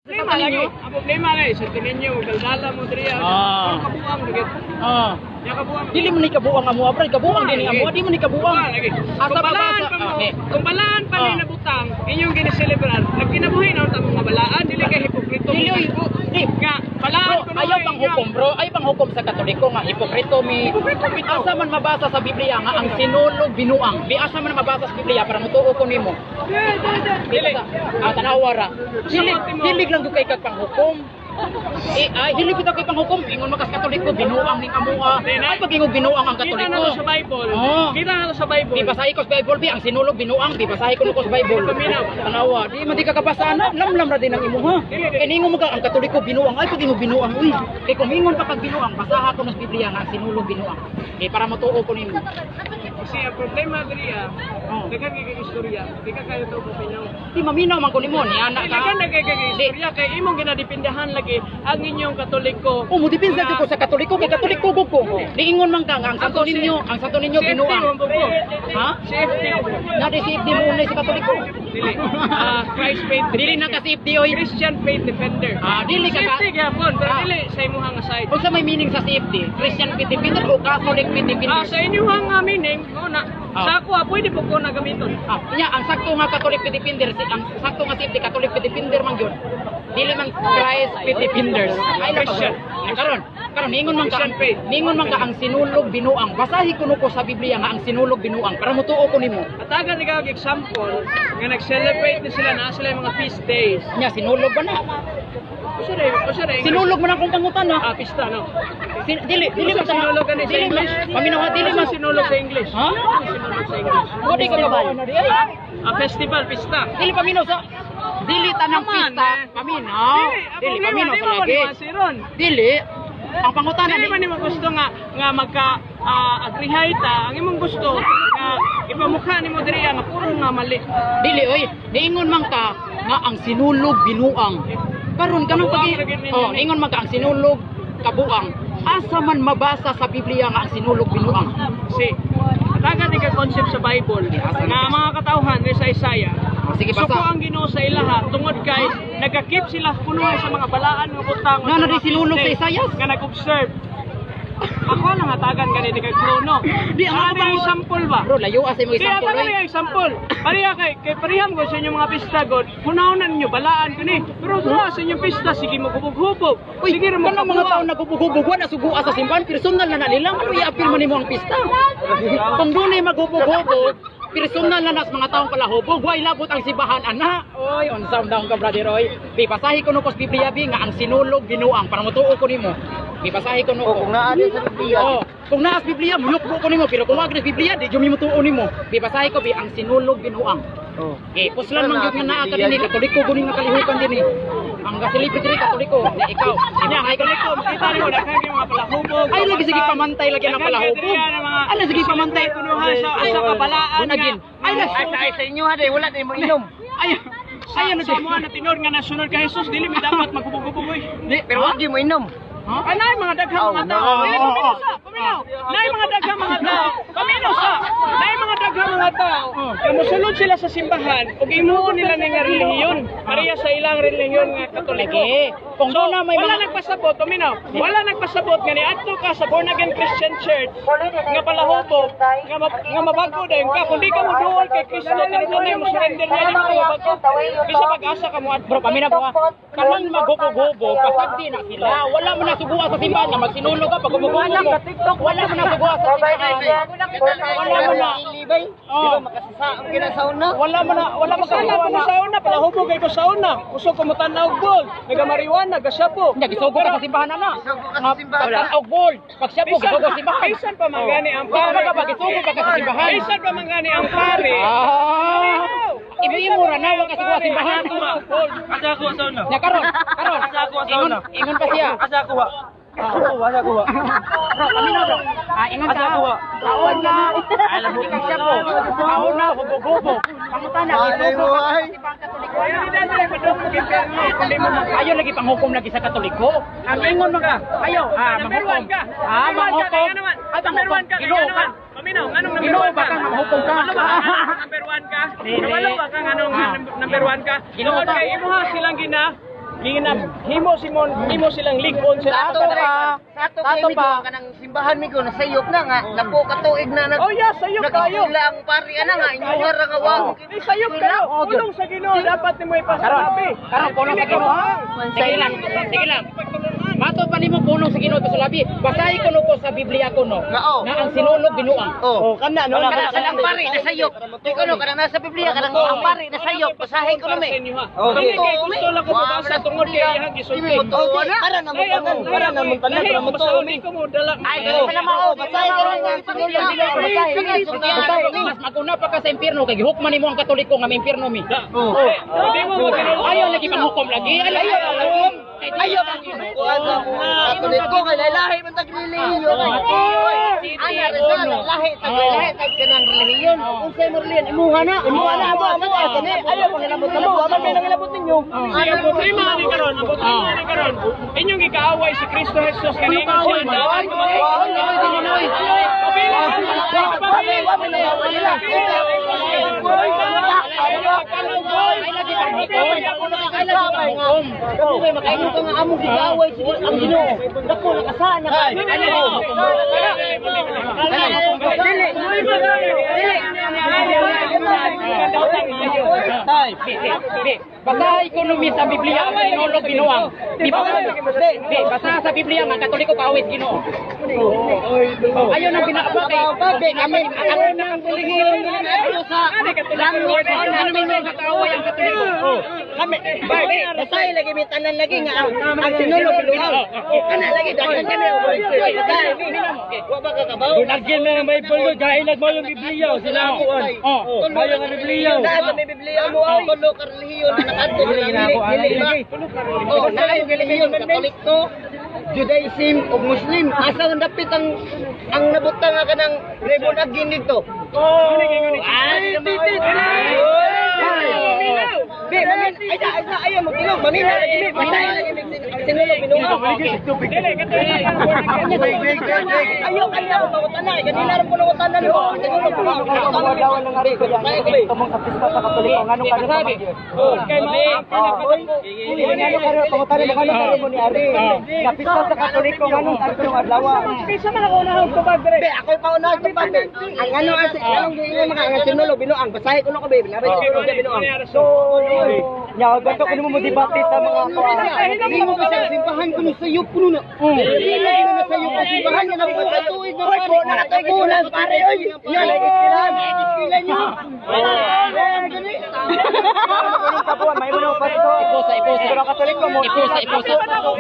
Problema lagi. Ang problema lagi sa tininyo galdala mo diriya. Ang kabuang lagi. Ya kabuang. Dili mo ni kabuang amo, abra kabuang din amo, di mo ni kabuang. Lagi. Asa babasa. Kung balaan pa ni nabutang, inyong giniselebrar. Nagkinabuhi na utang mga balaan, dili kay hipokrito. Di nga balaan ko ayaw pang hukom bro, ay pang hukom sa Katoliko nga hipokrito mi. Asa man mabasa sa Biblia nga ang sinulog binuang. Di asa man mabasa sa Biblia para mutuo ko nimo. Dili. Tanawara. Dili lang kay kag pang hukom. Ay, dili kita kay pang hukom. Ingon makas Katoliko binuang ning amuha. Ay pag ingog binuang ang Katoliko. Kita na sa Bible. Kita na sa Bible. Di basahi ko sa Bible bi ang sinulog binuang, di basahi ko sa Bible. Tanawa, di man di ka kabasa na, lamlam ra din ang imuha. Kay ningon mo ka ang Katoliko binuang, ay pag ingog binuang uy. Kay kung ingon pa pag binuang, basaha ko sa Biblia nga sinulog binuang. Kay para matuo ko nimo. Kasi ang problema diriya, daghan kay istorya, di ka kayo to pinaw. Di maminaw man ko nimo ni anak ka. Daghan kay istorya kay imong ginadepindahan lagi ang inyong Katoliko. Mo dipinsa ko sa Katoliko, kay Katoliko ko. Di ingon man ka nga ang sato ninyo binuang. Ha? Safety. Na di safety mo unay sa Katoliko. Dili. Christ faith. Dili na ka safety oy. Christian faith defender. Dili ka. Safety gyapon, pero dili sa imong nga side. Kung sa may meaning sa safety, Christian faith defender o Catholic faith defender? Sa inyong nga meaning, sa ako pwede po ko na gamiton. Ang sakto nga Catholic faith defender, ang sakto nga safety Catholic faith defender man gyud. Dili man Christ faith defenders. Ay Christian. Karon ningon man ka ang sinulog binuang. Basahi kuno ko sa Biblia nga ang sinulog binuang para mutuo ko nimo. Atagan ni kag example nga nag-celebrate ni sila na sila yung mga feast days. Nya sinulog ba na? Sinulog man akong pangutan na. Pista no. Dili man sinulog ka ni sa English. Paminawa dili man sinulog sa English. Ha? Sinulog sa English. Wadi ka ba na di? Festival, pista. Dili paminaw sa dili tanang pista. Paminaw. Dili paminaw sa lagi. Dili ang pangutana dili man nimo gusto nga magka-agrihay ta. Ang imong gusto nga ipamukha nimo diriya nga puro nga mali. Dili oy, niingon man ka nga ang sinulog binuang. Karon kanang ingon man ka ang sinulog kabuang. Asa man mabasa sa Biblia nga ang sinulog binuang? Si taga di ka concept sa Bible nga mga katawhan sa Isaiah. Sige so basa. ko ang Ginoo sa ilaha tungod kay nagakip sila kuno sa mga balaan ng utang. Nga na sinulog sa Isaiah? Nga nag-observe. Ako lang hatagan gani di kay Krono. Di ang mga example ba? Bro, layo asay mo Kaya example. taga example. Pareha kay pareham ko sa inyong mga pista god. Hunahunan niyo balaan kani. Pero sa inyong pista sige mo hubog-hubog. Sige ra man mga tawo naghubog-hubog wa na suguan sa simbahan personal na nila. Ano i-appeal man nimo ang pista? Kung dunay maghubog-hubog, personal na nas mga taong palahubog, way labot ang simbahan ana. Oy, unsa daw ka brother oy. Bipasahi ko no ko sa Biblia bi nga ang sinulog binuang para matuo ko nimo. Bipasahi ko no ko. Kung naa sa Biblia. Kung naa sa Biblia, muyukbo ko nimo pero kung wag na sa Biblia, di jud mi mutuo nimo. Bipasahi ko bi ang sinulog binuang. Puslan man gyud nga naa ka dinhi Katoliko guni nga kalihukan dinhi. Ang gasilipit rin Katoliko, ikaw. Ay Katoliko, kita nimo daghang mga palahubog. Ay lagi sige pamantay lagi ang palahubog. Ay sige pamantay kunuhan sa kabalaan nga. Ay sa inyo ha wala na mo inom. Ay ano sa mga natinod nga nasunod kay Jesus dili mi dapat maghubog-hubog oy. Pero wag mo inom. Ay nay mga daghang mga tao. Paminaw. Nay mga daghang mga tao. Paminaw sa. Nay mga daghang mga tao. Kung mosulod sila sa simbahan ug imuon nila ning relihiyon. Pareha sa ilang relihiyon nga Katoliko. Kung doon na may wala nagpasabot, paminaw. Wala nagpasabot nga niadto ka sa born again Christian church nga palahubog nga mabago dayon ka kun di ka moduol kay Kristo tinunay mo surrender na dito mabago. Bisa pag-asa ka mo bro paminaw ba? Kanang maghubog-hubog, pasagdi na sila. Wala man nasubuan sa simbahan nga magsinulog ka pag hubog-hubog. Wala man nasubuan sa simbahan. Wala man na Libay. Di ba makasasaan ka na sauna? wala man Kasala ko sa una, palahubog kay ko sa una. Usog ko mo tanaw gold, nagamariwana, gasyapo. Nya gisugo ka sa simbahan ana. Sa simbahan. Pag gold, pag siya po gisugo sa simbahan. Kaisan pa mangani ang pare. Wala ka ba gisugo ka sa simbahan? Kaisan pa mangani ang pare. Ibimura na wag ka sa simbahan. Asa ko sa una. Nya karon. Asa ko sa una. Ingon pa siya. Asa ko wa. Asa ko wa. Paminaw bro. Ingon ka. Kaon na. Alam mo siya po. Kaon na hubog-hubog. Pamutan na gisugo ka sa simbahan Katoliko. Ayaw lagi panghukom lagi sa Katoliko. Ang ingon man ka. Ayaw. Manghukom. Manghukom. Ay panghukom. Ginoo ka. Paminaw, nganong number Ginoo 1 ba ka? ka manghukom ka? Number 1 ka? Wala ba ka nganong number 1 ka? Ginoo ka. Kay imuha silang himo silang ligon sa Sato kay ka nang simbahan mi ko nasayop na nga napo ka tuig na nag. Oh yeah, sayop kayo. Nakasila ang pari ana nga inyuhar nga wang. Sayop kayo. Ulong sa Ginoo dapat nimo ipasabi. Karon puno sa Ginoo. Sige lang. Mato pa nimo puno sa Ginoo sa labi. Basahi ko no ko sa Biblia ko no. Oo. Na ang sinulog binuang. Oh. Kana no. Kanang pari nasayop. Di ko no kanang nasa Biblia kanang ang pari nasayop basahin ko no me. Okay. Gusto lang ko mabasa tungod kay iyang gisulti. Para na mo tanan para mo to mi. Ay kana mao basahin ko nga Biblia basahin. Mas maguna pa ka sa impierno kay gihukman nimo ang Katoliko nga impierno mi. Hindi mo magkano. Ayaw lagi panghukom lagi. Ayaw ang ginukuan sa Katoliko kay lahi man tag relihiyon. Ana rizal lahi tag kanang relihiyon. Unsay mo relihiyon imuha na mo kani ayaw ko nilabot na mo aman may nangilabot ninyo. Ang problema ni karon, inyong gikaaway si Kristo Jesus kanina siya. Makaingon ka nga among gigaway siguro ang Ginoo. Dako nakasaan na ka. Basahi ko no mi sa Biblia ang sinulog binuang. Di ba? Basa sa Biblia nga Katoliko kaawit Ginoo. Ayaw nang binakabakay. Kami ako nang relihiyon sa langit Ano may kaaway ang Katoliko? kami basay lagi may tanan lagi nga ang sinulog binuang. Kana lagi dagan kami basay. Wa ba ka kabaw? Lagyan na ng Bible, gahilag mo yung Biblia, sinakuan. Bayo nga Biblia. Nasa may Biblia mo ay tulo ka relihiyon na nakadto Oh, na yung relihiyon Katoliko, Judaism ug Muslim. Asa ang dapit ang nabutang nga kanang rebon agin dito. Ayaw mo tingog, mamina lagi mi, patay lagi mi sinulog binuang. Ayaw kanina ko pangutan na, kanina rin po nangutan na mo. Sinulog binuang. Wadawan lang nga rin ko yan. Tumong sa pista sa Katoliko. Ngano ka rin Sabi. Kay mo Ngano ka rin pangutan mo ngano ka rin mo ni Ari. Sa pista sa Katoliko ngano ka rin adlaw. Kaysa man ako na ang tubag dire. Be, ako pa una sa pabe. Ang ano ang giingon mga ang sinulog binuang, basahin ko na ko be, nabi sinulog binuang. So, Nya ganto ko mo debate sa mga Hindi mo kasi simbahan ko sa sayop ko na. Hindi na sa sayop ko simbahan na napatuig na pare. Nakatabulan pare oy. Yan lagi iskilan. Iskilan niyo. kabuan may mo pasto. Ipusa. Pero Katoliko mo. Ipusa.